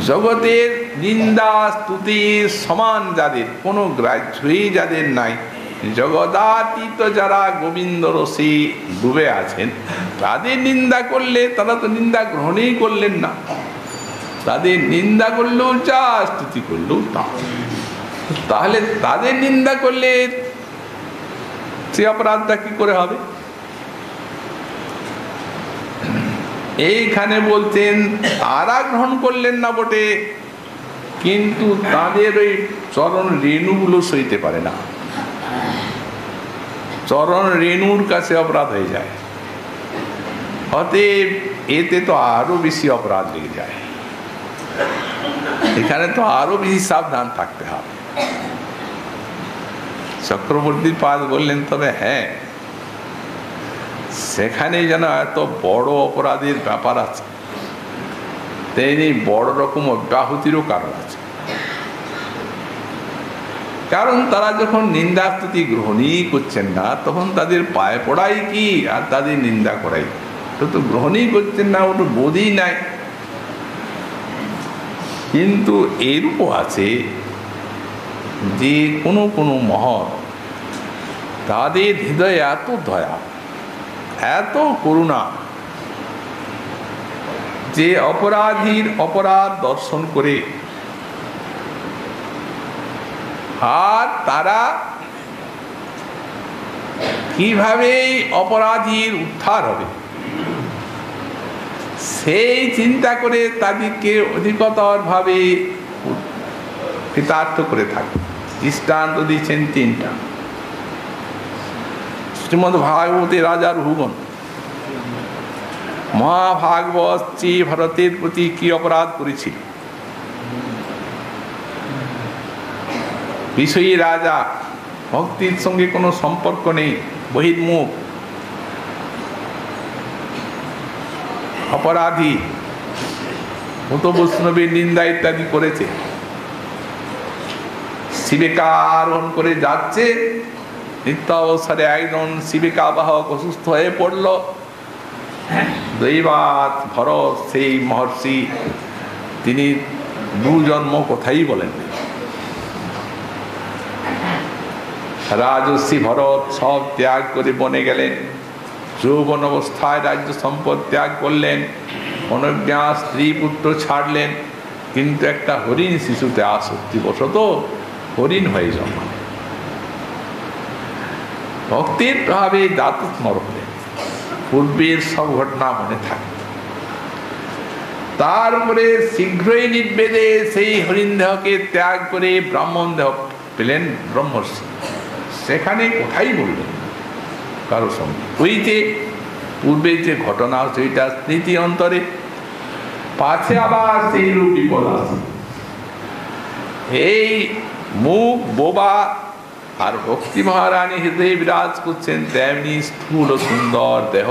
Speaker 2: জগতের নিন্দা স্তুতি সমান যাদের, কোনো গ্রাহ্যই যাদের নাই, জগদাতীত যারা গোবিন্দ রসে ডুবে আছেন, তাদের নিন্দা করলে তারা তো নিন্দা গ্রহণই করলেন না। তাদের নিন্দা করলেও যা, স্তুতি করলেও তা। তাহলে তাদের নিন্দা করলে সে অপরাধটা কি করে হবে? এইখানে বলছেন তারা গ্রহণ করলেন না বটে, কিন্তু তাদের ওই চরণ রেণুগুলো সইতে পারে না। চরণ রেণুর কাছে অপরাধ হয়ে যায়, অতএব এতে তো আরো বেশি অপরাধ লেগে যায়। এখানে তো আরো বেশি সাবধান থাকতে হবে। চক্রবর্তী পাদ বললেন, তবে হ্যাঁ, সেখানে যেন এত বড় অপরাধের ব্যাপার আছে, তেমনি বড় রকম অব্যাহতিরও কারণ আছে। কারণ তারা যখন নিন্দা স্তুতি গ্রহণই করছেন না, তখন তাদের পায়ে পড়াই কি আর তাদের নিন্দা করাই, ওটা তো গ্রহণই করছেন না, ওটা বোধই নাই। কিন্তু এরূপও আছে যে কোনো কোনো মহৎ, তাদের হৃদয়ে এত দয়া, এত করুণা, যে অপরাধীর অপরাধ দর্শন করে আর তারা কিভাবে অপরাধীর উদ্ধার হবে সেই চিন্তা করে তাদেরকে অধিকতর ভাবে কৃতার্থ করে থাকে। দৃষ্টান্ত দিচ্ছেন তিনটা। শ্রীমদ্ ভাগবতে রাজা রঘুগণ মহাভাগবত শ্রী ভারতের প্রতি কি অপরাধ করেছিল? বিষয়ী রাজা, ভক্তির সঙ্গে কোনো সম্পর্ক নেই, বহির্মুখ, অপরাধী, মত বৈষ্ণবের নিন্দা ইত্যাদি করেছে। শিবিকা আরোহণ করে যাচ্ছে, নিত্য অবসরে একজন শিবিকা বাহক অসুস্থ হয়ে পড়ল। দৈবাত ভরত সেই মহর্ষি, তিনি দুজন্ম কথাই বলেন। রাজর্ষি ভরত সব ত্যাগ করে বনে গেলেন, যৌবন অবস্থায় রাজ্য সম্পদ ত্যাগ করলেন, অনজ্ঞা স্ত্রী পুত্র ছাড়লেন, কিন্তু একটা হরিণ শিশুতে আসক্তিবশত হরিণ হয়ে জন্মাল। ভক্তির প্রভাবে দাতুস্মর হলেন, পূর্বের সব ঘটনা মনে থাকে। তারপরে শীঘ্রই নির্বেদে সেই হরিণ দেহকে ত্যাগ করে ব্রাহ্মণ দেহ পেলেন ব্রহ্মর্ষি। সেখানে কোথায় বললেন কারো সঙ্গে, ওই যে পূর্বের যে ঘটনা সেইটা স্মৃতি অন্তরে, পাছে আবার সেই রূপ বিপদ আছে। এই মুখ বোবা আর ভক্তি মহারানী হৃদয়ে বিরাজ করছেন, তেমনি স্থূল সুন্দর দেহ।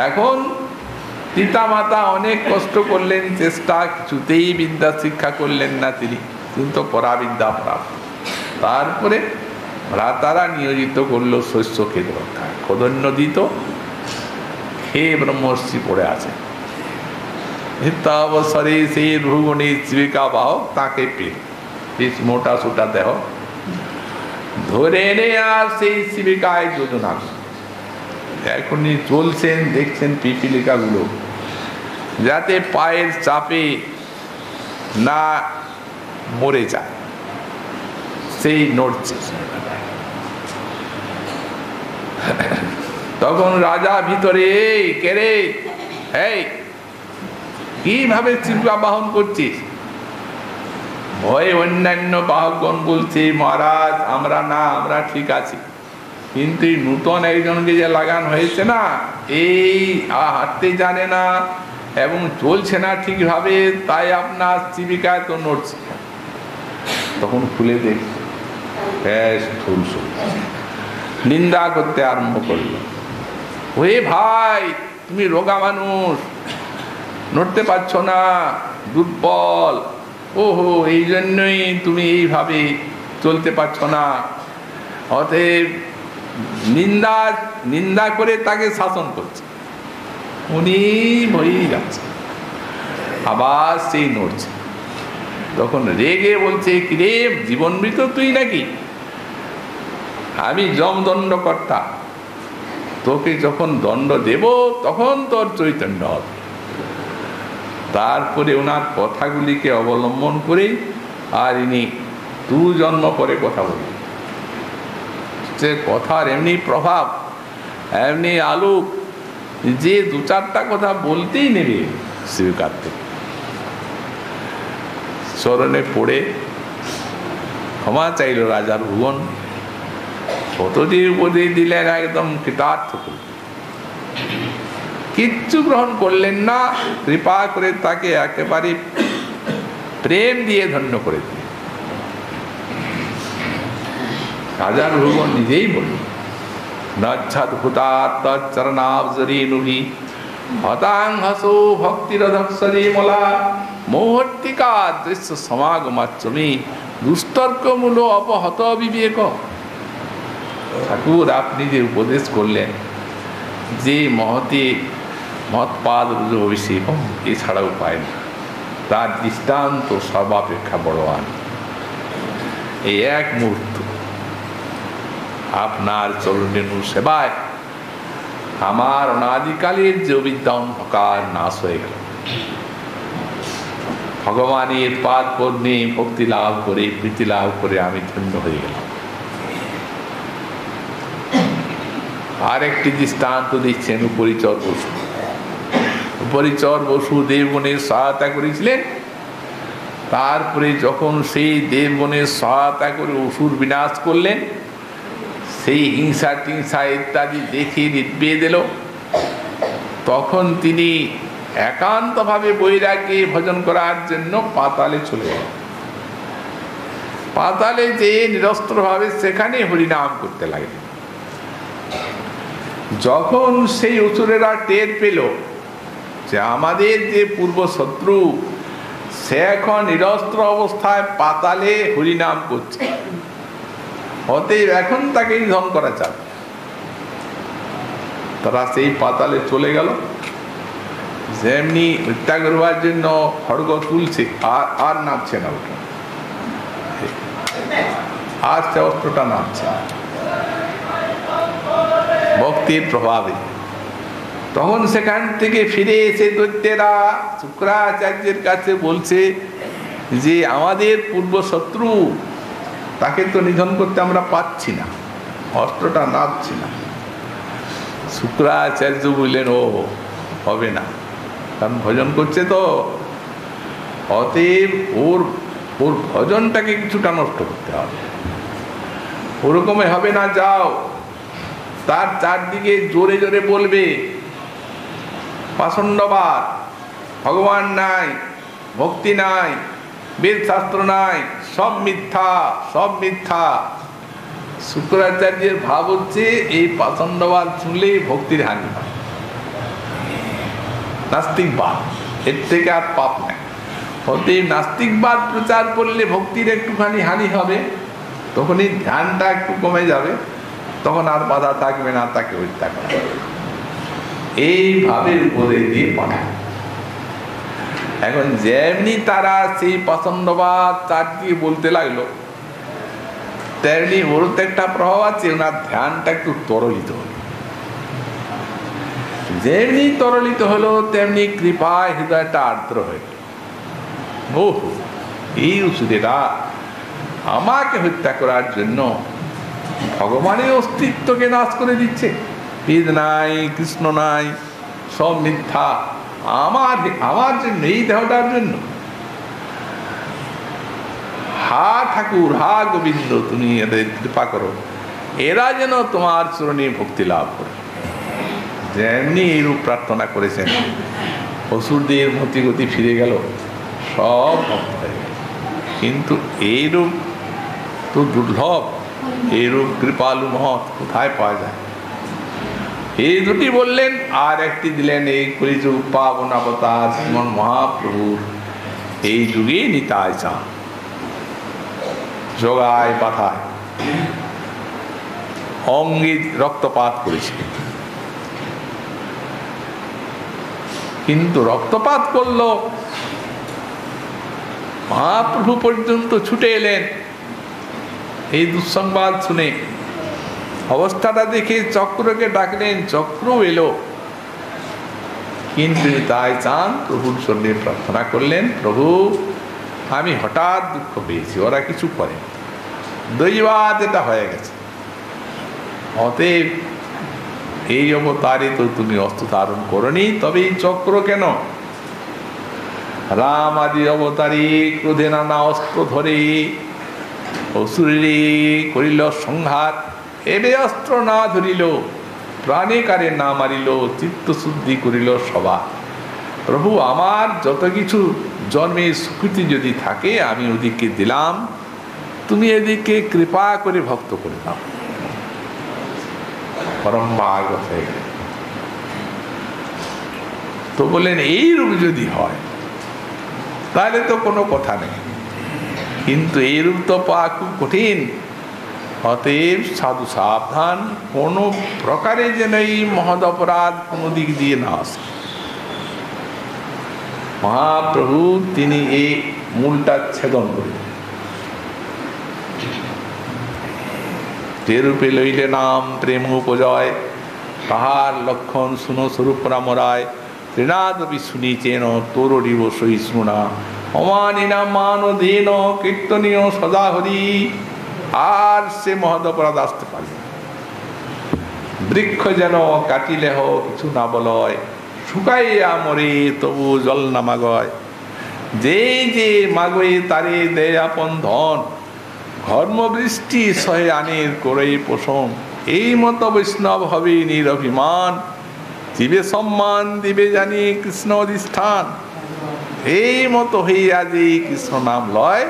Speaker 2: এখন পিতা মাতা অনেক কষ্ট করলেন, চেষ্টা, কিছুতেই বিদ্যা শিক্ষা করলেন না তিনি, কিন্তু পরাবিদ্যা প্রাপ্ত। তারপরে ভ্রাতারা নিয়োজিত করলো শস্য খেতে রক্ষা, খোদন্য দিত, খেয়ে ব্রহ্মর্ষি পড়ে আছে। অবসরে সেই রঘুগণের জীবিকা বাহক তাকে পেল, বেশ মোটা সোটা দেহ, ধরে এনে আর সেই শিবিকায় যোজনা। এখনই চলছেন, দেখছেন পিপিলিকাগুলো যাতে পায়ের চাপে না মরে যায়, সেই নড়ছে। তখন রাজা ভিতরে, কে রে, এই কিভাবে শিবিকা বাহন করছিস? ভয়ে অন্যান্য বাহকগণ বলছে, মহারাজ আমরা না, আমরা ঠিক আছি, কিন্তু এই নূতন একজনকে যে লাগান হয়েছে না, এই হাঁটতে জানে না এবং চলছে না ঠিকভাবে, তাই আপনার জীবিকায় তো নড়ছে। তখন খুলে দেখ, বেশ ঠুলস নিন্দা করতে আরম্ভ করলো। ওহে ভাই, তুমি রোগা মানুষ, নড়তে পারছো না, দুর্বল, ওহো এই জন্যই তুমি এইভাবে চলতে পারছো না। অতএব নিন্দা করে তাকে শাসন করছে, উনি ভয়েই যাচ্ছে, আবার সেই নড়ছে। তখন রেগে বলছে, কিরে জীবন মৃত তুই নাকি? আমি যমদণ্ডকর্তা, তোকে যখন দণ্ড দেব তখন তোর চৈতন্য হবে। তারপরে ওনার কথাগুলিকে অবলম্বন করে আর ইনি 2 জন্ম পরে কথা বললেন। যে কথার এমনি প্রভাব, এমনি আলোক যে 2-4টা কথা বলতেই নেবে স্বীকার থেকে। চরণে পড়ে ক্ষমা চাইল রাজার ভুবন। কত যে উপদেশ দিলেন, একদম কৃতার্থ করলেন, কিচ্ছু গ্রহণ করলেন না। কৃপা করে তাকে একেবারে প্রেম দিয়ে ধন্য করে দিলেন। রাজার ভুবন নিজেই বললেন, নচ্ছদভূতাত্তরণাবজরীনুহি হতাংহসো ভক্তিরধৎসরি মলা মৌহট্টিকা দৃশ্য সমাগমাচ্ছমি দুস্তর্কমূল অপহত বিবেক। ঠাকুর আপনি যে উপদেশ করলেন যে মহৎপাদ অভিষেক, এছাড়া উপায় না, তার দৃষ্টান্ত সর্বাপেক্ষা বড়বান। এই এক মুহূর্ত আপনার চরণের সেবায় আমার অনাদিকালের যে অবিদ্যা অন্ধকার নাশ হয়ে গেল। ভগবানের পাদ পদ্মে ভক্তি লাভ করে, প্রীতি লাভ করে আমি ধন্য হয়ে গেলাম। আর একটি দৃষ্টান্ত দিচ্ছেন উপরিচর বসু। উপরিচর বসু দেবগণের সহায়তা করেছিলেন। তারপরে যখন সেই দেবগণের সহায়তা করে অসুর বিনাশ করলেন, সেই হিংসা টিংসা ইত্যাদি দেখে নির্বেদ এলো, তখন তিনি একান্তভাবে বৈরাগ্যে ভজন করার জন্য পাতালে চলে গেলেন। পাতালে যেয়ে নিরস্ত্রভাবে সেখানে হরিনাম করতে লাগলেন। যখন সেই অসুরেরা টের পেল যে আমাদের যে পূর্ব শত্রু সে এখন নিরস্ত্র অবস্থায় পাতালে হরিনাম করছে, অতএব এখন তাকে নিধন করা যাবে, তারা সেই পাতালে চলে গেল। যেমনি হত্যা করবার জন্য খড়গ তুলছে, আর নামছে না, ওটা আর সে অস্ত্রটা নামছে না ভক্তির প্রভাবে। তখন সেখান থেকে ফিরে এসে দৈত্যেরা শুক্রাচার্যের কাছে বলছে যে আমাদের পূর্ব শত্রু, তাকে তো নিধন করতে আমরা পাচ্ছি না, অস্ত্রটা নামছে না। শুক্রাচার্য বললেন, ও হবে না, কারণ ভজন করছে তো, অতএব ওর ভজনটাকে কিছুটা নষ্ট করতে হবে। ওরকমে হবে না, যাও তার চারদিকে জোরে জোরে বলবে পাষণ্ডবাদ, ভগবান নাই, ভক্তি নাই, বেদ শাস্ত্র নাই, সব মিথ্যা, সব মিথ্যা। শুক্রাচার্যের ভাব হচ্ছে এই পাষণ্ডবাদ শুনলে ভক্তির হানি হয়, নাস্তিকবাদ, এর থেকে আর পাপ নাই। হতে নাস্তিকবাদ প্রচার করলে ভক্তির একটুখানি হানি হবে, তখনই ধ্যানটা একটু কমে যাবে, তখন আর বাধা থাকবে না, তাকে হত্যা করা যাবে। এইভাবে উপদেশ দিয়ে পাঠায়। এখন যেমনি তারা সেই পাষণ্ডবাদ চারদিকে বলতে লাগলো, তেমনি ওর তো একটা প্রভাব আছে, ওনার ধ্যানটা একটু তরলিত হলো। যেমনি তরলিত হলো তেমনি কৃপায় হৃদয়টা আর্দ্র হয়ে গেল। ওহ, এই অসুরেরা আমাকে হত্যা করার জন্য ভগবানের অস্তিত্বকে নাশ করে দিচ্ছে, বেদ নাই, কৃষ্ণ নাই, সব মিথ্যা, আমার জন্য, এই দেহটার জন্য। হা ঠাকুর, হা গোবিন্দ, তুমি এদের কৃপা করো, এরা যেন তোমার চরণে ভক্তি লাভ করে। যেমনি এইরূপ প্রার্থনা করেছেন, অসুরদের মতিগতি ফিরে গেল, সব ভক্ত হয়ে গেল। কিন্তু এইরূপ তো দুর্লভ, এইরূপ কৃপালু মহৎ কোথায় পাওয়া যায়? এই দুটি বললেন, আর একটি দিলেন এই কলিযুগ পাবন অবতার শ্রীমন মহাপ্রভুর এই যুগে নিতাই চান, জগায় পাথায় অঙ্গে রক্তপাত করেছে। কিন্তু রক্তপাত করল, মহাপ্রভু পর্যন্ত ছুটে এলেন এই দুঃসংবাদ শুনে। অবস্থাটা দেখে চক্রকে ডাকলেন, চক্র এলো, কিন্তু তাই চান প্রভুর চরণে প্রার্থনা করলেন, প্রভু আমি হঠাৎ দুঃখ পেয়েছি, ওরা কিছু করে, দৈবাত এটা হয়ে গেছে, অতএব এই অবতারে তো তুমি অস্ত্র ধারণ করনি, তবে এই চক্র কেন? রাম আদি অবতারে ক্রোধে নানা অস্ত্র ধরে অসুরে করিল সংঘাত, এবে অস্ত্র না ধরিল, প্রাণে কারে না মারিল, চিত্ত শুদ্ধি করিল সভা। প্রভু আমার যত কিছু জন্মের স্বীকৃতি যদি থাকে আমি ওদিকে দিলাম, তুমি এদিকে কৃপা করে ভক্ত করে দাও। পরম ভাগবত হয়ে গেল। তো বললেন এই রূপ যদি হয় তাহলে তো কোনো কথা নেই, কিন্তু এই রূপ তো পাওয়া খুব কঠিন, অতএব সাধু সাবধান, কোনো প্রকারে যেন এই মহৎ অপরাধ কোনো দিক দিয়ে না আসে। মহাপ্রভু তিনি এই মূলটা ছেদন করেন, যে রূপে লইলে নাম প্রেম উপজয়, তাহার লক্ষণ শুনো স্বরূপ রামরায়, ত্রিনাদপি শুনিছেন তোরিব সহিষ্ণুনা, অমানিনা মান দেন কীর্তনীয় সদা হরি। আর সে মহৎ অপরাধ আসতে পারে, বৃক্ষ যেন কাটিলে কিছু না বলয়, শুকাইয়া মরে তবু জল না মাগয়, যে যে মাগয়ে তারে দেয় আপন ধন, ধর্মবৃষ্টি সহে আনির করে পোষণ, এই মতো বৈষ্ণব হবে নিরভিমান, জীবে সম্মান দিবে জানি কৃষ্ণ অধিষ্ঠান, এই মতো হইয়া যে কৃষ্ণ নাম লয়,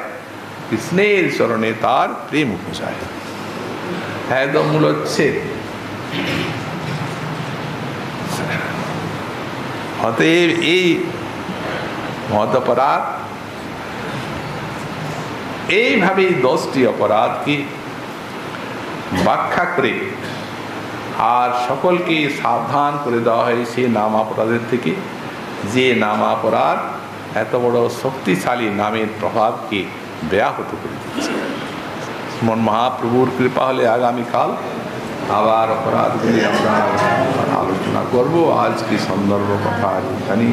Speaker 2: কৃষ্ণের চরণে তার প্রেম উপজায়। একদম মূল হচ্ছে অতএব এই মহৎ অপরাধ, এইভাবেই 10টি অপরাধকে ব্যাখ্যা করে আর সকলকে সাবধান করে দেওয়া হয় সে নাম অপরাধের থেকে, যে নাম অপরাধ এত বড় শক্তিশালী নামের প্রভাবকে ব্যাহত করে দিচ্ছে। মন মহাপ্রভুর কৃপা হলে আগামীকাল আবার অপরাধগুলি আমরা আলোচনা করব। আজকে সন্দর্ভ কথা জানি।